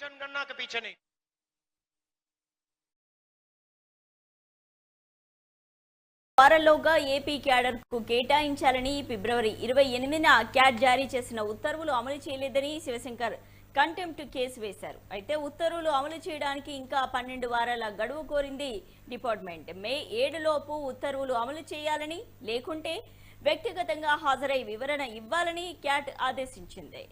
जनगणना के पीछे नहीं। వారంలోగా ఏపీ క్యాడర్ కు కేటాయించాలని ఫిబ్రవరి 28న క్యాట్ జారీ చేసిన ఉత్తర్వులు అమలు చేయలేదని శివశంకర్ కంటెంప్ట్ కేసు వేశారు. అయితే ఉత్తర్వులు అమలు చేయడానికి ఇంకా 12 వారాల గడువు కోరింది డిపార్ట్మెంట్. మే 7 లోపు ఉత్తర్వులు అమలు చేయాలని, లేకుంటే వ్యక్తిగతంగా హాజరై వివరణ ఇవ్వాలని క్యాట్ ఆదేశించింది.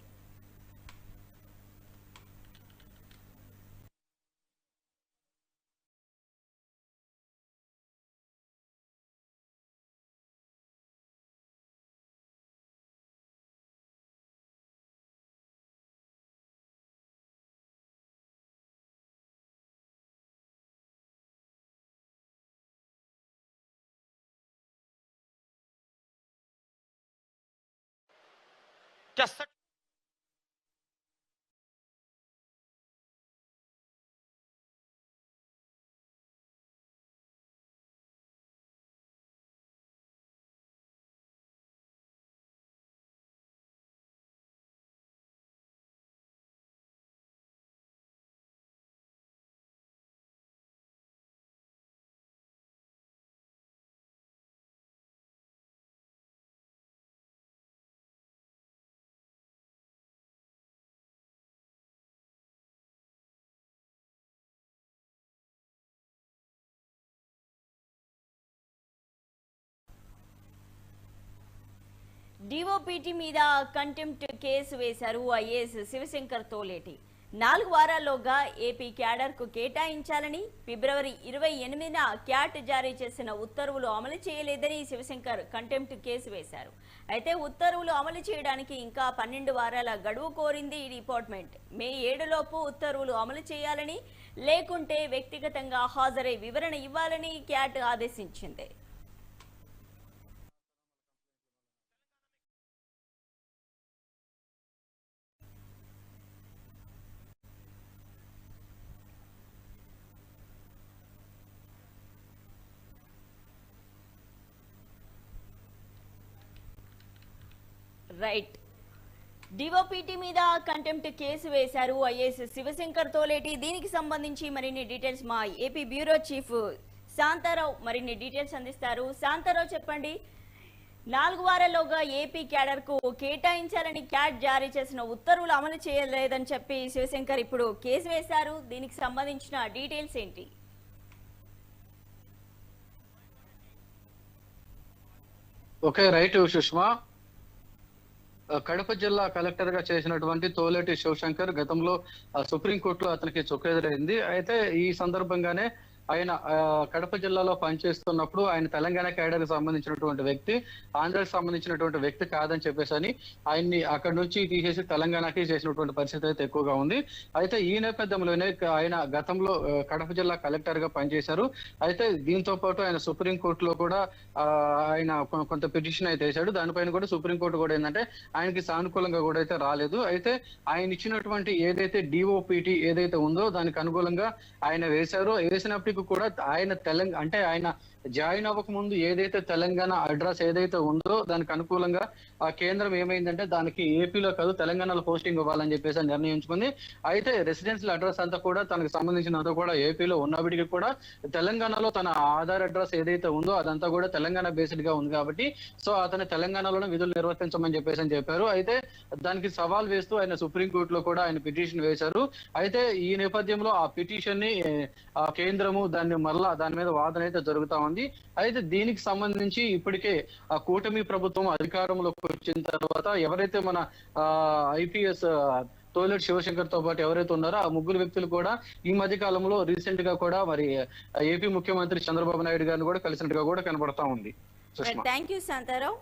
क्या డిఓపిటి మీద కంటెంప్ట్ కేసు వేశారు ఐఏఎస్ శివశంకర్ తోలేటి. 4 వారాల్లోగా ఏపీ క్యాడర్ కు కేటాయించాలని, ఫిబ్రవరి 28న క్యాట్ జారీ చేసిన ఉత్తర్వులు అమలు చేయలేదని శివశంకర్ కంటెంప్ట్ కేసు వేశారు. అయితే ఉత్తర్వులు అమలు చేయడానికి ఇంకా 12 వారాల గడువు కోరింది డిపార్ట్మెంట్. మే 7 లోపు ఉత్తర్వులు అమలు చేయాలని, లేకుంటే వ్యక్తిగతంగా హాజరై వివరణ ఇవ్వాలని క్యాట్ ఆదేశించింది. రైట్, డిఓపిటి మీద కంటెంప్ట్ కేసు వేశారు ఐఏఎస్ శివశంకర్ తోలేటి. దీనికి సంబంధించి మరిన్ని డీటెయిల్స్ మా ఏపీ బ్యూరో చీఫ్ శాంతారావు మరిన్ని డీటెయిల్స్ అందిస్తారు. శాంతారావు చెప్పండి, 4 వారాల్లోగా ఏపీ క్యాడర్ కు కేటాయించాలని క్యాట్ జారీ చేసిన ఉత్తర్వులు అమలు చేయలేదని చెప్పి శివశంకర్ ఇప్పుడు కేసు వేశారు. దీనికి సంబంధించిన డీటెయిల్స్ ఏంటి? Okay, right Sushma. కడప జిల్లా కలెక్టర్ గా చేసినటువంటి తోలేటి శివశంకర్ గతంలో సుప్రీంకోర్టులో అతనికి చుక్కెదురైంది. అయితే ఈ సందర్భంగానే ఆయన కడప జిల్లాలో పనిచేస్తున్నప్పుడు ఆయన తెలంగాణ క్యాడర్ కి సంబంధించినటువంటి వ్యక్తి, ఆంధ్రాకి సంబంధించినటువంటి వ్యక్తి కాదని చెప్పేసి అని ఆయన్ని అక్కడి నుంచి తీసేసి తెలంగాణకి చేసినటువంటి పరిస్థితి అయితే ఎక్కువగా ఉంది. అయితే ఈ నేపథ్యంలోనే ఆయన గతంలో కడప జిల్లా కలెక్టర్ గా పనిచేశారు. అయితే దీంతో పాటు ఆయన సుప్రీంకోర్టులో కూడా ఆయన కొంత పిటిషన్ అయితే వేశాడు. దానిపైన కూడా సుప్రీంకోర్టు కూడా ఏంటంటే ఆయనకి సానుకూలంగా కూడా అయితే రాలేదు. అయితే ఆయన ఇచ్చినటువంటి ఏదైతే డిఓపిటి ఏదైతే ఉందో దానికి అనుకూలంగా ఆయన వేసినప్పటికీ కూడా ఆయన ఆయన జాయిన్ అవ్వక ముందు ఏదైతే తెలంగాణ అడ్రస్ ఏదైతే ఉందో దానికి అనుకూలంగా ఆ కేంద్రం ఏమైందంటే దానికి ఏపీలో కాదు తెలంగాణలో పోస్టింగ్ ఇవ్వాలని చెప్పేసి నిర్ణయించుకుంది. అయితే రెసిడెన్షియల్ అడ్రస్ అంతా కూడా తనకు సంబంధించినంత కూడా ఏపీలో ఉన్నప్పటికీ కూడా తెలంగాణలో తన ఆధార్ అడ్రస్ ఏదైతే ఉందో అదంతా కూడా తెలంగాణ బేస్డ్ గా ఉంది కాబట్టి సో అతను తెలంగాణలోనే విధులు నిర్వర్తించమని చెప్పేసి చెప్పారు. అయితే దానికి సవాల్ వేస్తూ ఆయన సుప్రీంకోర్టులో కూడా ఆయన పిటిషన్ వేశారు. అయితే ఈ నేపథ్యంలో ఆ పిటిషన్ ని కేంద్రము దాని మీద వాదన అయితే జరుగుతా ఉంది. అయితే దీనికి సంబంధించి ఇప్పటికే ఆ కూటమి ప్రభుత్వం అధికారంలోకి వచ్చిన తర్వాత ఎవరైతే మన ఐపీఎస్ తోలేటి శివశంకర్ తో పాటు ఎవరైతే ఉన్నారో ఆ ముగ్గురు వ్యక్తులు కూడా ఈ మధ్య కాలంలో రీసెంట్ గా కూడా మరి ఏపీ ముఖ్యమంత్రి చంద్రబాబు నాయుడు గారిని కూడా కలిసినట్టుగా కూడా కనబడతా ఉంది. Thank you Shanta Rao.